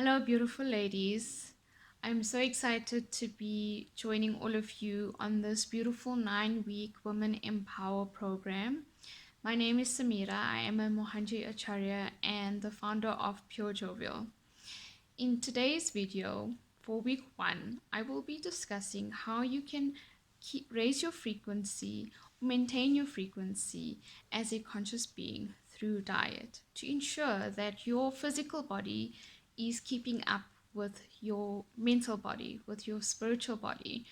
Hello, beautiful ladies. I'm so excited to be joining all of you on this beautiful 9-week Women Empower program. My name is Samira. I am a Mohanji Acharya and the founder of Pure Jovial. In today's video, for week 1, I will be discussing how you can raise your frequency, maintain your frequency as a conscious being through diet to ensure that your physical body is keeping up with your mental body, with your spiritual body.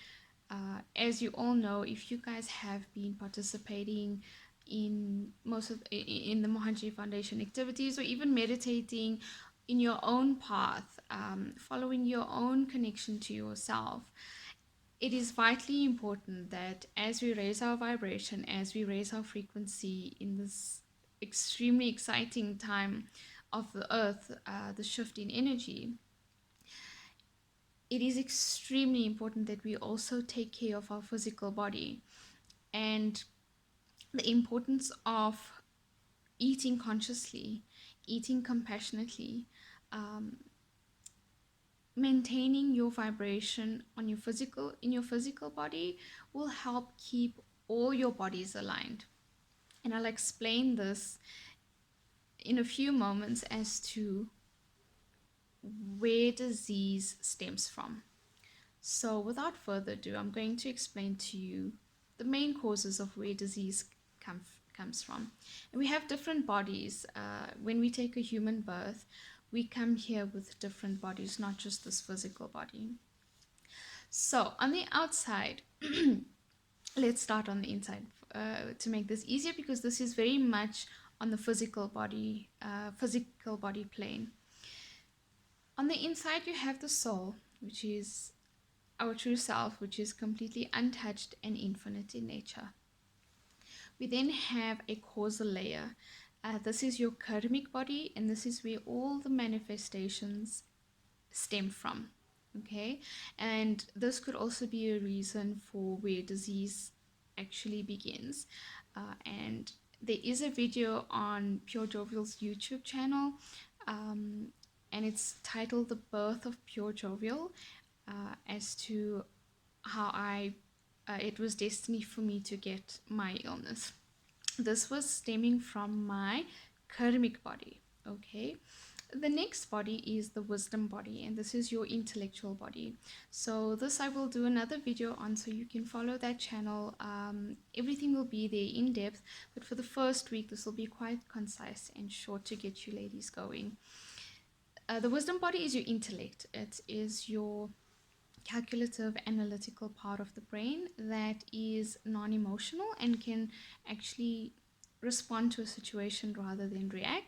As you all know, if you guys have been participating in the Mohanji Foundation activities, or even meditating in your own path, following your own connection to yourself, it is vitally important that as we raise our vibration, as we raise our frequency in this extremely exciting time of the earth, the shift in energy, it is extremely important that we also take care of our physical body. And the importance of eating consciously, eating compassionately, um, maintaining your vibration on your physical body will help keep all your bodies aligned. And I'll explain this in a few moments as to where disease stems from. So without further ado, I'm going to explain to you the main causes of where disease comes from. And we have different bodies. When we take a human birth, we come here with different bodies, not just this physical body. So on the outside, let's start on the inside to make this easier, because this is very much on the physical body plane. On the inside, you have the soul, which is our true self, which is completely untouched and infinite in nature. We then have a causal layer. This is your karmic body, and this is where all the manifestations stem from. Okay, and this could also be a reason for where disease actually begins. And there is a video on Pure Jovial's YouTube channel, and it's titled "The Birth of Pure Jovial," as to how it was destiny for me to get my illness. This was stemming from my karmic body. Okay, the next body is the wisdom body, and this is your intellectual body. So this I will do another video on, so you can follow that channel. Everything will be there in depth, but for the first week this will be quite concise and short to get you ladies going. The wisdom body is your intellect. It is your calculative, analytical part of the brain that is non-emotional and can actually respond to a situation rather than react.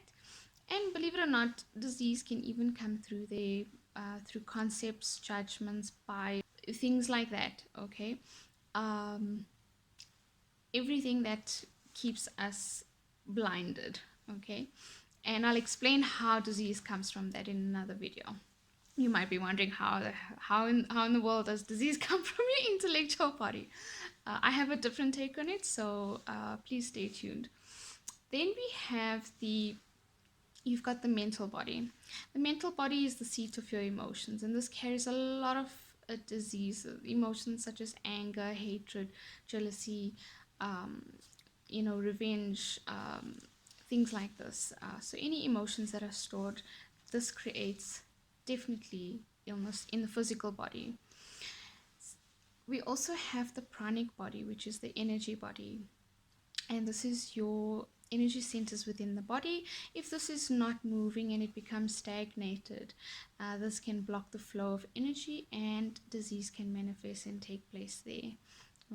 And believe it or not, disease can even come through there, through concepts, judgments, by things like that. Okay, everything that keeps us blinded. Okay, and I'll explain how disease comes from that in another video. You might be wondering how in the world does disease come from your intellectual body? I have a different take on it, so please stay tuned. Then we have you've got the mental body. The mental body is the seat of your emotions, and this carries a lot of disease, emotions such as anger, hatred, jealousy, revenge, things like this. So any emotions that are stored, this creates definitely illness in the physical body. We also have the pranic body, which is the energy body, and this is your energy centers within the body. If this is not moving and it becomes stagnated, this can block the flow of energy, and disease can manifest and take place there.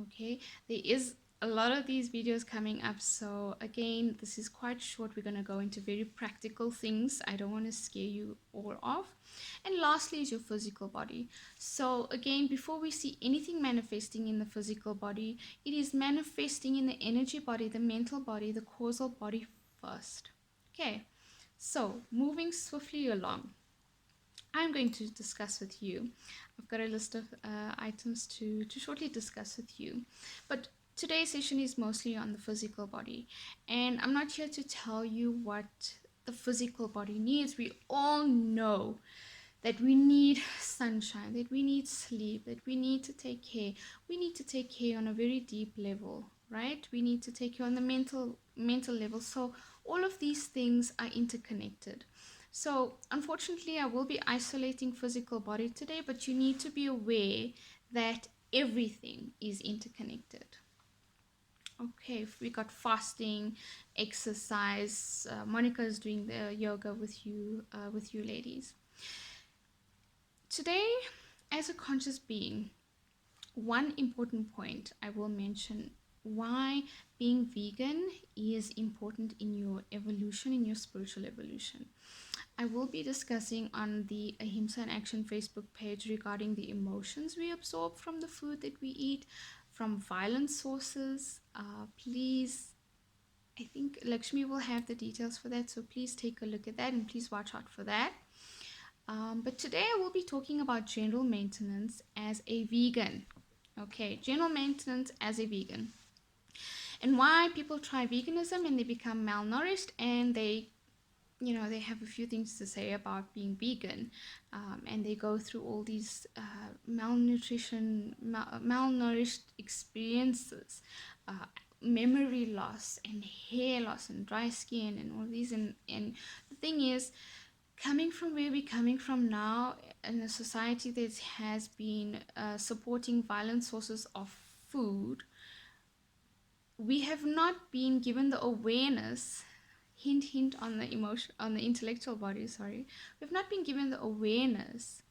Okay, there is a lot of these videos coming up, so again, this is quite short. We're going to go into very practical things. I don't want to scare you all off. And lastly is your physical body. So again, before we see anything manifesting in the physical body, it is manifesting in the energy body, the mental body, the causal body first. Okay, so moving swiftly along, I'm going to discuss with you. I've got a list of items to shortly discuss with you, but today's session is mostly on the physical body, and I'm not here to tell you what the physical body needs. We all know that we need sunshine, that we need sleep, that we need to take care. We need to take care on a very deep level, right? We need to take care on the mental level. So all of these things are interconnected. So unfortunately, I will be isolating physical body today, but you need to be aware that everything is interconnected. Okay, we got fasting, exercise. Monica is doing the yoga with you ladies. Today, as a conscious being, one important point I will mention why being vegan is important in your evolution, in your spiritual evolution. I will be discussing on the Ahimsa in Action Facebook page regarding the emotions we absorb from the food that we eat, from violent sources. Please, I think Lakshmi will have the details for that, so please take a look at that and please watch out for that. But today I will be talking about general maintenance as a vegan. Okay, general maintenance as a vegan. And why people try veganism and they become malnourished and they have a few things to say about being vegan, and they go through all these malnourished experiences, memory loss and hair loss and dry skin and all these. And the thing is, coming from where we're coming from now in a society that has been supporting violent sources of food, we have not been given the awareness, hint on the emotion, on the intellectual body, sorry, we've not been given the awareness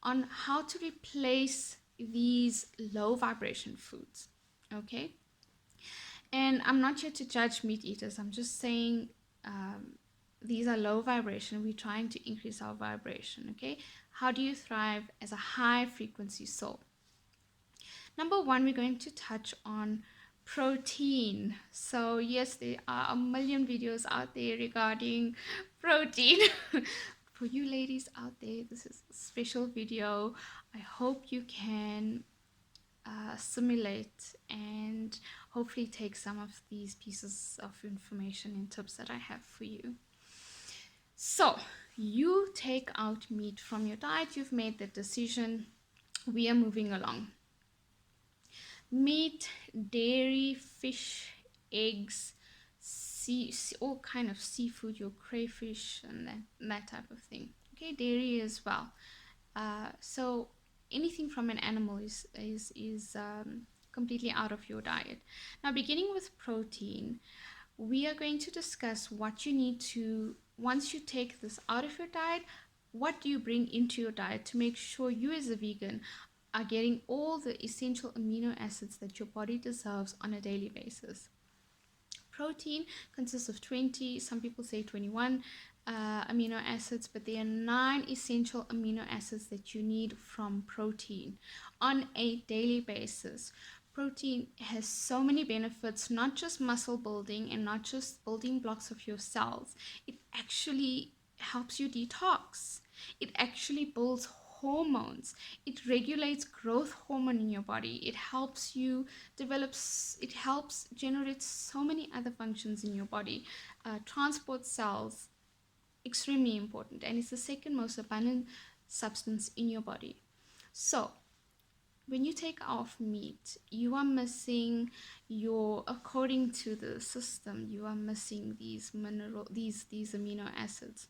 on how to replace these low vibration foods. Okay, and I'm not here to judge meat eaters. I'm just saying these are low vibration. We're trying to increase our vibration. Okay, how do you thrive as a high frequency soul? Number one, we're going to touch on protein. So yes, there are a million videos out there regarding protein. For you ladies out there, this is a special video. I hope you can assimilate and hopefully take some of these pieces of information and tips that I have for you. So you take out meat from your diet. You've made the decision. We are moving along. Meat, dairy, fish, eggs, all kind of seafood, your crayfish and that type of thing. Okay, dairy as well. So anything from an animal is completely out of your diet. Now, beginning with protein, we are going to discuss what you need to, once you take this out of your diet, what do you bring into your diet to make sure you as a vegan are getting all the essential amino acids that your body deserves on a daily basis. Protein consists of 20, some people say 21 amino acids, but there are 9 essential amino acids that you need from protein on a daily basis. Protein has so many benefits, not just muscle building and not just building blocks of your cells. It actually helps you detox. It actually builds hormones. It regulates growth hormone in your body. It helps you develop, it helps generate so many other functions in your body. Transport cells, extremely important, and it's the second most abundant substance in your body. So when you take off meat, you are missing according to the system, you are missing these amino acids.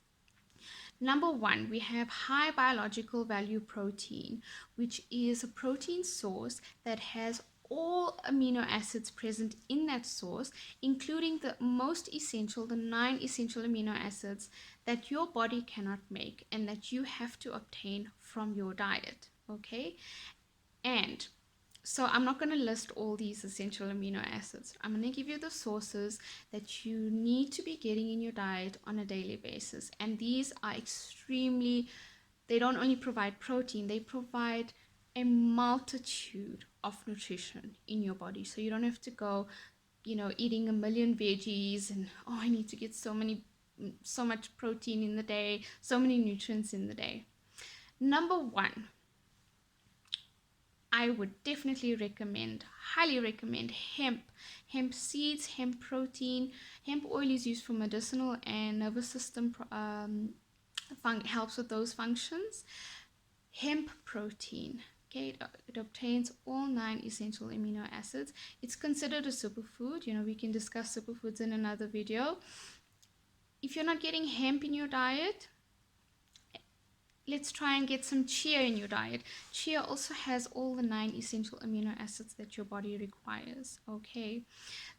Number one, we have high biological value protein, which is a protein source that has all amino acids present in that source, including the most essential, the 9 essential amino acids that your body cannot make and that you have to obtain from your diet. Okay, and so I'm not going to list all these essential amino acids. I'm going to give you the sources that you need to be getting in your diet on a daily basis. And these are they don't only provide protein, they provide a multitude of nutrition in your body. So you don't have to go, eating a million veggies and, I need to get so much protein in the day, so many nutrients in the day. Number one, I would definitely highly recommend hemp seeds, hemp protein. Hemp oil is used for medicinal and nervous system helps with those functions. Hemp protein. Okay, it obtains all 9 essential amino acids. It's considered a superfood. We can discuss superfoods in another video. If you're not getting hemp in your diet, let's try and get some chia in your diet. Chia also has all the 9 essential amino acids that your body requires. Okay,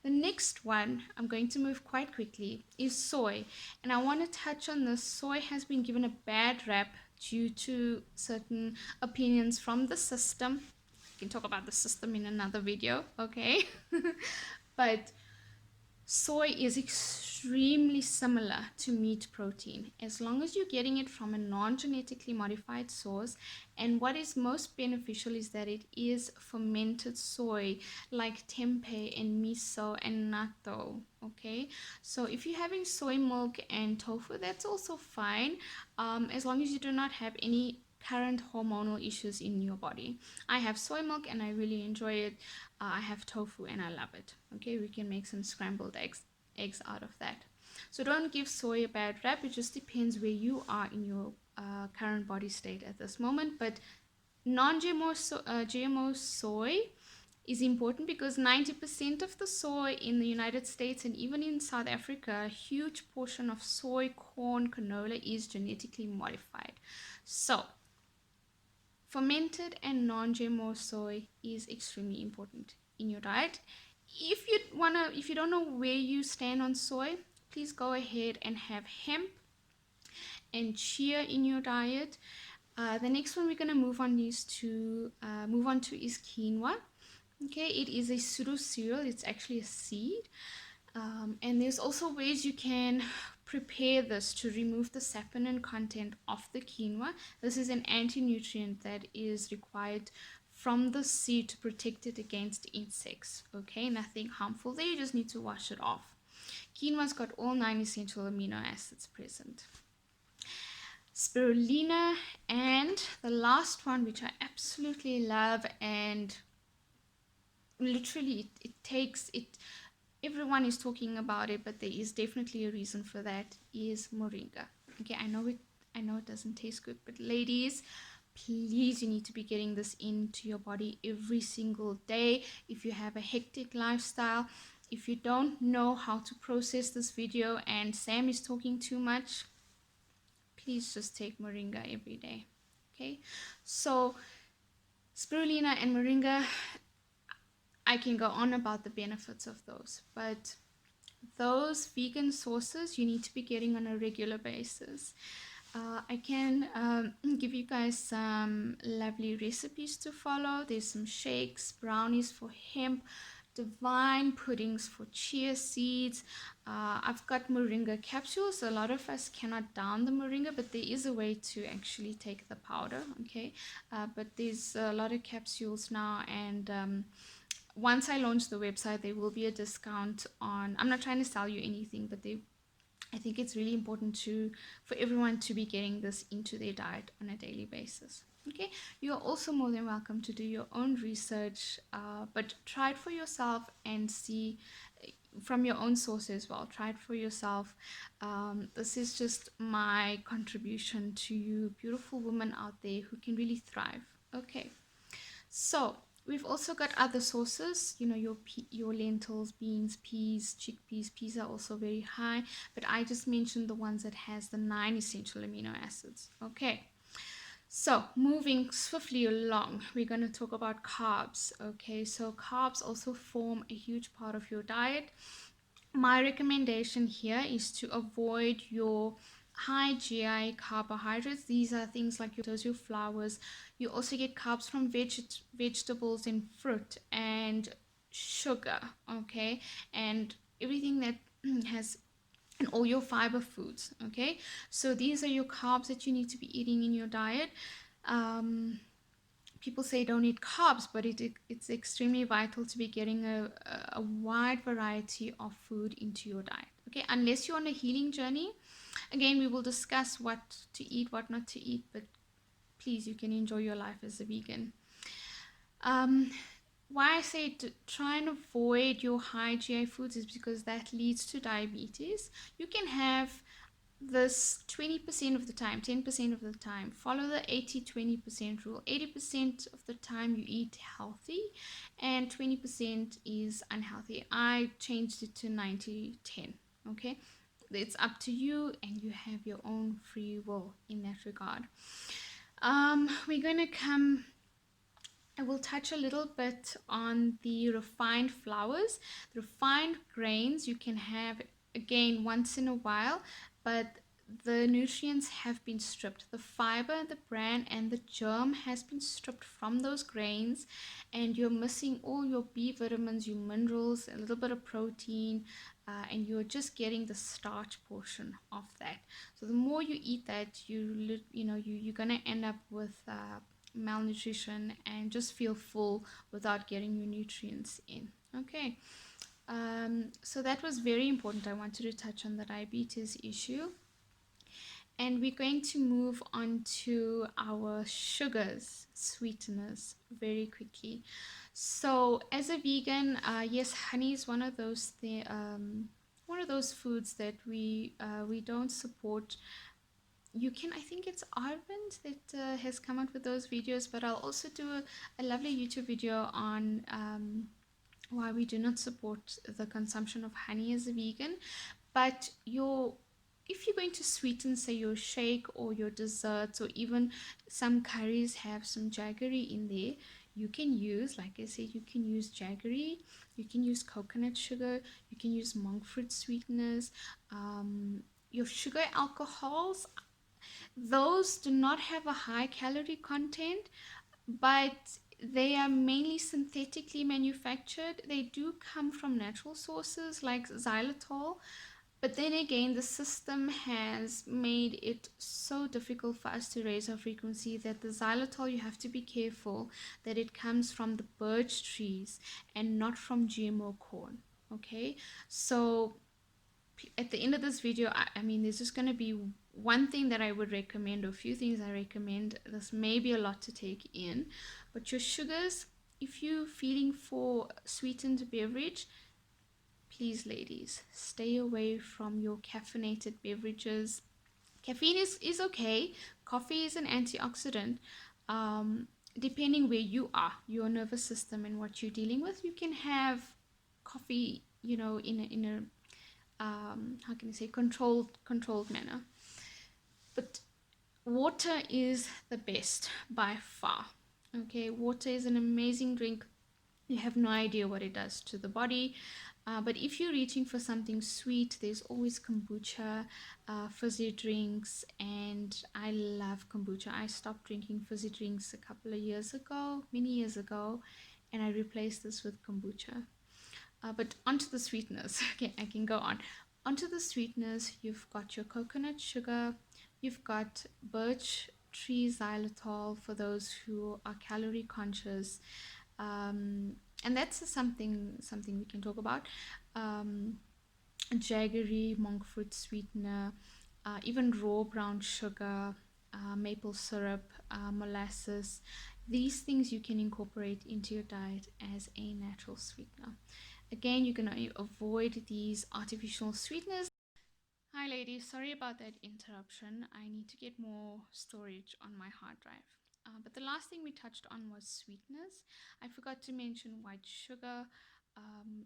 the next one, I'm going to move quite quickly, is soy. And I want to touch on this. Soy has been given a bad rap due to certain opinions from the system. We can talk about the system in another video, okay? But soy is extremely similar to meat protein as long as you're getting it from a non-genetically modified source. And what is most beneficial is that it is fermented soy, like tempeh and miso and natto. Okay, so if you're having soy milk and tofu, that's also fine, as long as you do not have any current hormonal issues in your body. I have soy milk and I really enjoy it. I have tofu and I love it. Okay, we can make some scrambled eggs out of that. So don't give soy a bad rap. It just depends where you are in your current body state at this moment. But GMO soy is important because 90% of the soy in the United States and even in South Africa, a huge portion of soy, corn, canola is genetically modified. So fermented and non-GMO soy is extremely important in your diet. If you don't know where you stand on soy, please go ahead and have hemp and chia in your diet. The next one we're going to move on to is quinoa. Okay, it is a pseudo cereal. It's actually a seed. And there's also ways you can prepare this to remove the saponin content of the quinoa. This is an anti-nutrient that is required from the seed to protect it against insects. Okay, nothing harmful there. You just need to wash it off. Quinoa's got all 9 essential amino acids present. Spirulina, and the last one, which I absolutely love, and literally it takes it, everyone is talking about it, but there is definitely a reason for that, is moringa. Okay, I know it doesn't taste good, but ladies, please, you need to be getting this into your body every single day. If you have a hectic lifestyle, if you don't know how to process this video and Sam is talking too much, please just take moringa every day. Okay, so spirulina and moringa, I can go on about the benefits of those, but those vegan sources you need to be getting on a regular basis. I can give you guys some lovely recipes to follow. There's some shakes, brownies for hemp, divine puddings for chia seeds. I've got moringa capsules. A lot of us cannot down the moringa, but there is a way to actually take the powder. Okay, but there's a lot of capsules now, and once I launch the website, there will be a discount on. I'm not trying to sell you anything, but I think it's really important for everyone to be getting this into their diet on a daily basis. Okay, you are also more than welcome to do your own research, but try it for yourself and see from your own source as well. Try it for yourself. This is just my contribution to you beautiful women out there who can really thrive. Okay, so we've also got other sources, your lentils, beans, peas, chickpeas. Peas are also very high, but I just mentioned the ones that has the 9 essential amino acids. Okay, so moving swiftly along, we're going to talk about carbs. Okay, so carbs also form a huge part of your diet. My recommendation here is to avoid your high GI carbohydrates. These are things like your flours. You also get carbs from vegetables and fruit and sugar, okay, and everything that has, and all your fiber foods. Okay, so these are your carbs that you need to be eating in your diet. People say don't eat carbs, but it's extremely vital to be getting a wide variety of food into your diet. Okay, unless you're on a healing journey. Again, we will discuss what to eat, what not to eat, but please, you can enjoy your life as a vegan. Why I say to try and avoid your high GI foods is because that leads to diabetes. You can have this 20% of the time, 10% of the time, follow the 80-20% rule. 80% of the time you eat healthy and 20% is unhealthy. I changed it to 90-10. Okay, it's up to you and you have your own free will in that regard. We're going to come, I will touch a little bit on the refined flours. The refined grains you can have again once in a while, but the nutrients have been stripped. The fiber, the bran, and the germ has been stripped from those grains, and you're missing all your B vitamins, your minerals, a little bit of protein, and you're just getting the starch portion of that. So the more you eat that, you're gonna end up with malnutrition and just feel full without getting your nutrients in. Okay, so that was very important. I wanted to touch on the diabetes issue. And we're going to move on to our sugars, sweeteners, very quickly. So, as a vegan, yes, honey is one of those foods that we don't support. You can, I think it's Arvind that has come out with those videos, but I'll also do a lovely YouTube video on why we do not support the consumption of honey as a vegan. But if you're going to sweeten, say, your shake or your desserts, or even some curries have some jaggery in there, you can use, like I said, you can use jaggery, you can use coconut sugar, you can use monk fruit sweeteners, your sugar alcohols. Those do not have a high calorie content, but they are mainly synthetically manufactured. They do come from natural sources like xylitol, but then again, the system has made it so difficult for us to raise our frequency that the xylitol, you have to be careful that it comes from the birch trees and not from GMO corn. Okay, so at the end of this video, I mean, there's just going to be one thing that I would recommend, or a few things I recommend. This may be a lot to take in, but your sugars, if you're feeling for sweetened beverage, please, ladies, stay away from your caffeinated beverages. Caffeine is okay. Coffee is an antioxidant. Depending where you are, your nervous system, and what you're dealing with, you can have coffee, in a how can I say, controlled manner. But water is the best by far. Okay, water is an amazing drink. You have no idea what it does to the body. But if you're reaching for something sweet, there's always kombucha, fizzy drinks, and I love kombucha. I stopped drinking fizzy drinks a couple of years ago, many years ago, and I replaced this with kombucha. But onto the sweeteners. Okay, I can go on. Onto the sweeteners, you've got your coconut sugar, you've got birch tree xylitol for those who are calorie conscious. And that's something we can talk about. Jaggery, monk fruit sweetener, even raw brown sugar, maple syrup, molasses. These things you can incorporate into your diet as a natural sweetener. Again, you can avoid these artificial sweeteners. Hi ladies, sorry about that interruption. I need to get more storage on my hard drive. But the last thing we touched on was sweeteners. I forgot to mention white sugar.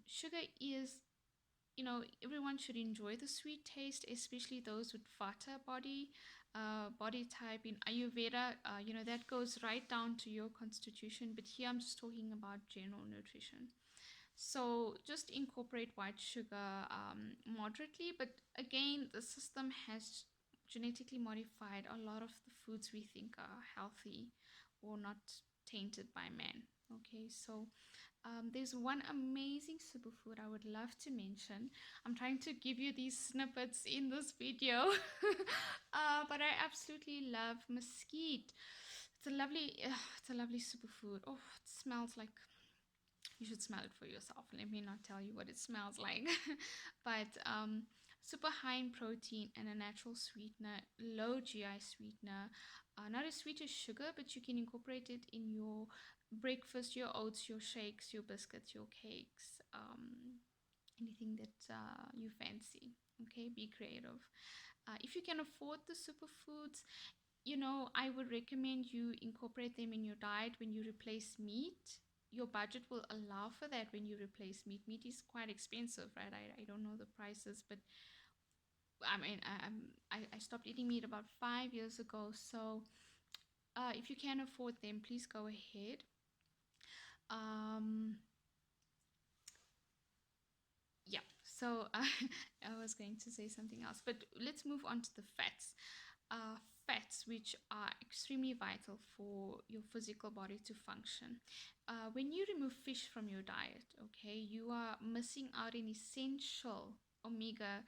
Sugar is, everyone should enjoy the sweet taste, especially those with vata body type. In Ayurveda, that goes right down to your constitution. But here I'm just talking about general nutrition. So just incorporate white sugar moderately, but again, the system has genetically modified a lot of the foods we think are healthy or not tainted by man. Okay, so there's one amazing superfood I would love to mention. I'm trying to give you these snippets in this video, but I absolutely love mesquite. It's a lovely superfood. Oh, it smells like, you should smell it for yourself. Let me not tell you what it smells like. But super high in protein and a natural sweetener, low GI sweetener, not as sweet as sugar, but you can incorporate it in your breakfast, your oats, your shakes, your biscuits, your cakes, anything that you fancy. Okay, be creative. If you can afford the superfoods, you know, I would recommend you incorporate them in your diet when you replace meat. Your budget will allow for that when you replace meat. Meat is quite expensive, right? I don't know the prices, but I mean, I stopped eating meat about 5 years ago. So if you can afford them, please go ahead. Um, yeah, so I was going to say something else, but let's move on to the fats. uh, Fats, which are extremely vital for your physical body to function. When you remove fish from your diet, okay, you are missing out an essential omega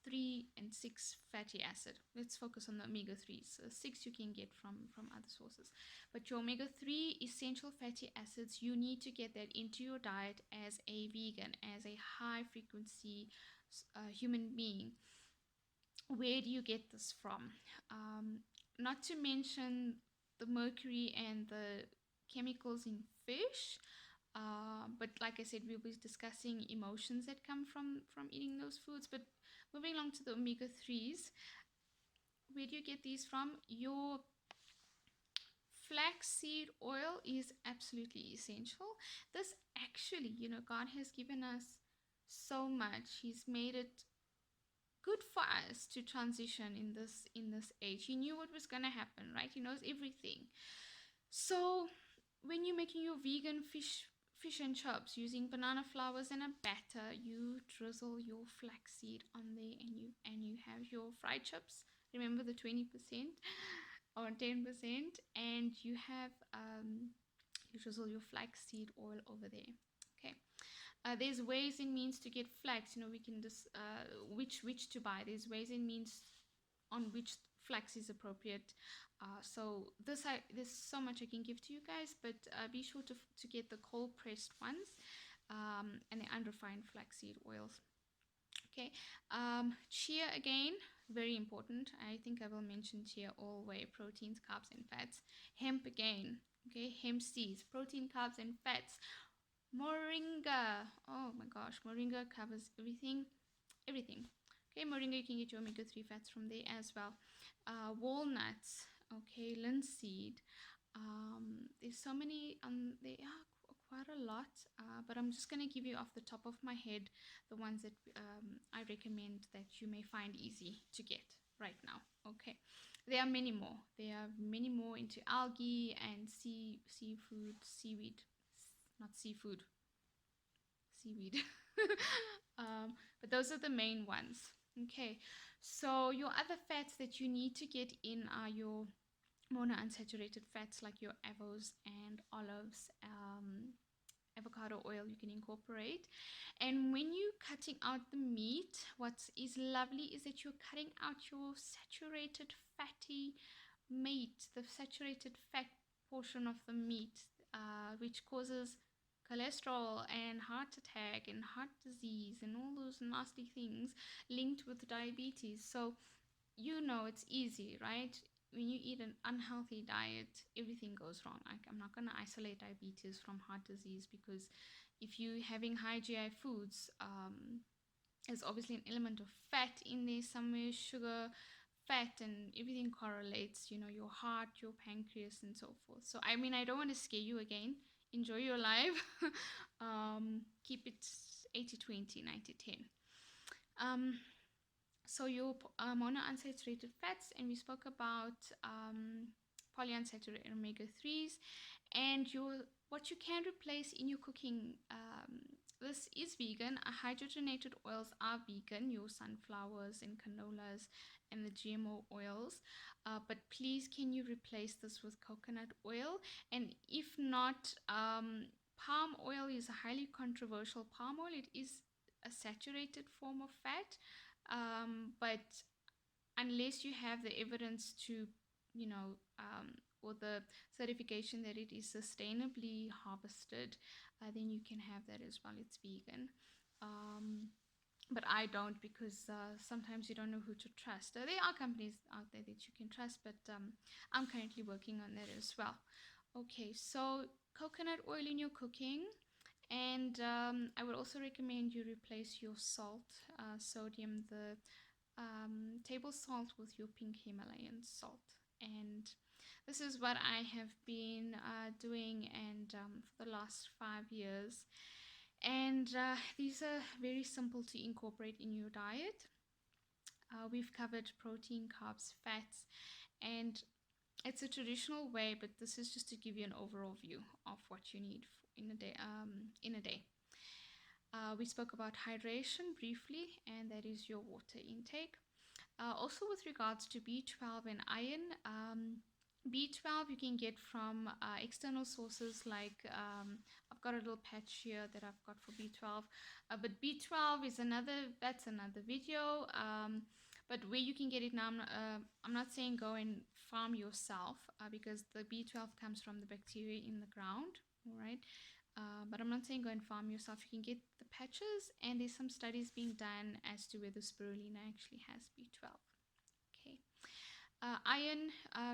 3 and 6 fatty acid. Let's focus on the omega 3s. 6 you can get from other sources. But your omega 3 essential fatty acids, you need to get that into your diet as a vegan, as a high frequency human being. Where do you get this from? Not to mention the mercury and the chemicals in fish. But like I said, we'll be discussing emotions that come from eating those foods. But moving along to the omega 3s, where do you get these from? Your flaxseed oil is absolutely essential. This actually, you know, God has given us so much. He's made it good for us to transition in this age. He knew what was going to happen, right? He knows everything. So when you're making your vegan fish and chips using banana flowers and a batter, you drizzle your flaxseed on there, and you have your fried chips. Remember the 20% or 10%, and you have you drizzle your flaxseed oil over there. Okay. There's ways and means to get flax. You know, we can just which to buy. There's ways and means on which flax is appropriate. So there's so much I can give to you guys, but be sure to get the cold pressed ones, and the unrefined flaxseed oils. Okay. Chia, again, very important. I think I will mention chia all way: proteins, carbs, and fats. Hemp, again. Okay, hemp seeds, protein, carbs, and fats. Moringa. Oh my gosh, moringa covers everything. Everything. Okay, moringa, you can get your omega 3 fats from there as well. Walnuts. Okay, linseed. There's so many, there are quite a lot, but I'm just going to give you off the top of my head the ones that I recommend that you may find easy to get right now. Okay, there are many more. There are many more into algae and seaweed, not seafood, seaweed. But those are the main ones. Okay, so your other fats that you need to get in are your monounsaturated fats, like your avos and olives. Avocado oil you can incorporate. And when you're cutting out the meat, what is lovely is that you're cutting out your saturated fatty meat, the saturated fat portion of the meat, which causes cholesterol and heart attack and heart disease and all those nasty things linked with diabetes. So you know it's easy, right? When you eat an unhealthy diet, everything goes wrong. I'm not going to isolate diabetes from heart disease, because if you're having high GI foods, there's obviously an element of fat in there somewhere, sugar, fat, and everything correlates, you know, your heart, your pancreas, and so forth. So, I mean, I don't want to scare you again. Enjoy your life. Keep it 80-20, 90-10. So your monounsaturated fats, and we spoke about polyunsaturated omega 3s, and your what you can replace in your cooking. This is vegan. Hydrogenated oils are vegan, your sunflowers and canolas and the GMO oils. But please, can you replace this with coconut oil? And if not, palm oil is highly controversial. Palm oil, it is a saturated form of fat, but unless you have the evidence to, you know, or the certification that it is sustainably harvested, then you can have that as well. It's vegan. But I don't, because sometimes you don't know who to trust. There are companies out there that you can trust, but I'm currently working on that as well. Okay, so coconut oil in your cooking. And I would also recommend you replace your salt, sodium, the table salt with your pink Himalayan salt. And this is what I have been doing, and for the last 5 years. And these are very simple to incorporate in your diet. We've covered protein, carbs, fats, and it's a traditional way, but this is just to give you an overall view of what you need in a day. We spoke about hydration briefly, and that is your water intake. Also, with regards to B12 and iron, B12 you can get from external sources like I've got a little patch here that I've got for B12, but B12 is that's another video. But where you can get it now, I'm not saying go and farm yourself because the B12 comes from the bacteria in the ground, all right? But I'm not saying go and farm yourself. You can get the patches, and there's some studies being done as to whether spirulina actually has B12. Okay. Iron,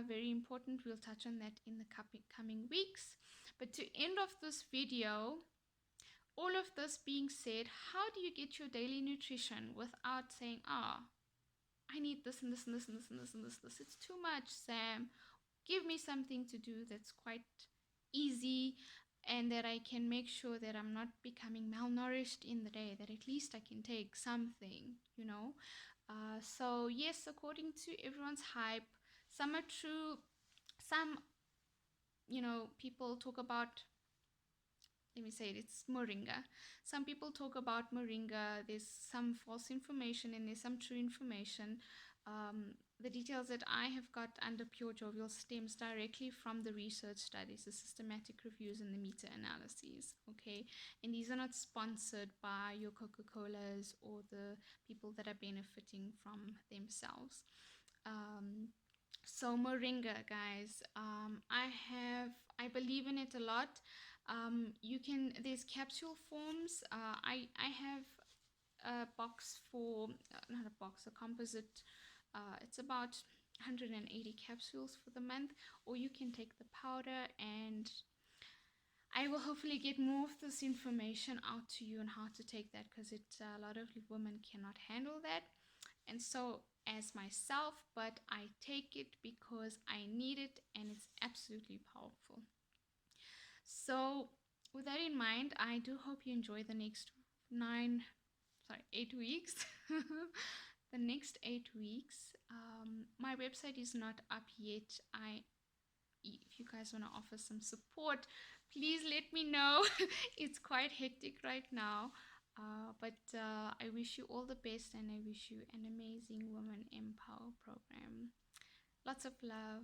very important. We'll touch on that in the coming weeks. But to end off this video, all of this being said, how do you get your daily nutrition without saying, I need this and this and this and this and this and this. It's too much, Sam. Give me something to do that's quite easy and that I can make sure that I'm not becoming malnourished in the day, that at least I can take something, you know. So yes, according to everyone's hype, some are true, some, people talk about, let me say it, it's moringa. Some people talk about moringa. There's some false information and there's some true information. The details that I have got under Pure Jovial stems directly from the research studies, the systematic reviews, and the meta-analyses, okay? And these are not sponsored by your Coca-Colas or the people that are benefiting from themselves. So moringa, guys, I believe in it a lot. There's capsule forms. I have a box for, not a box, a composite. It's about 180 capsules for the month, or you can take the powder, and I will hopefully get more of this information out to you on how to take that, because a lot of women cannot handle that. And so as myself, but I take it because I need it and it's absolutely powerful. So with that in mind, I do hope you enjoy the next 8 weeks. The next 8 weeks. My website is not up yet. If you guys want to offer some support, please let me know. It's quite hectic right now. But I wish you all the best, and I wish you an amazing Women Empower program. Lots of love.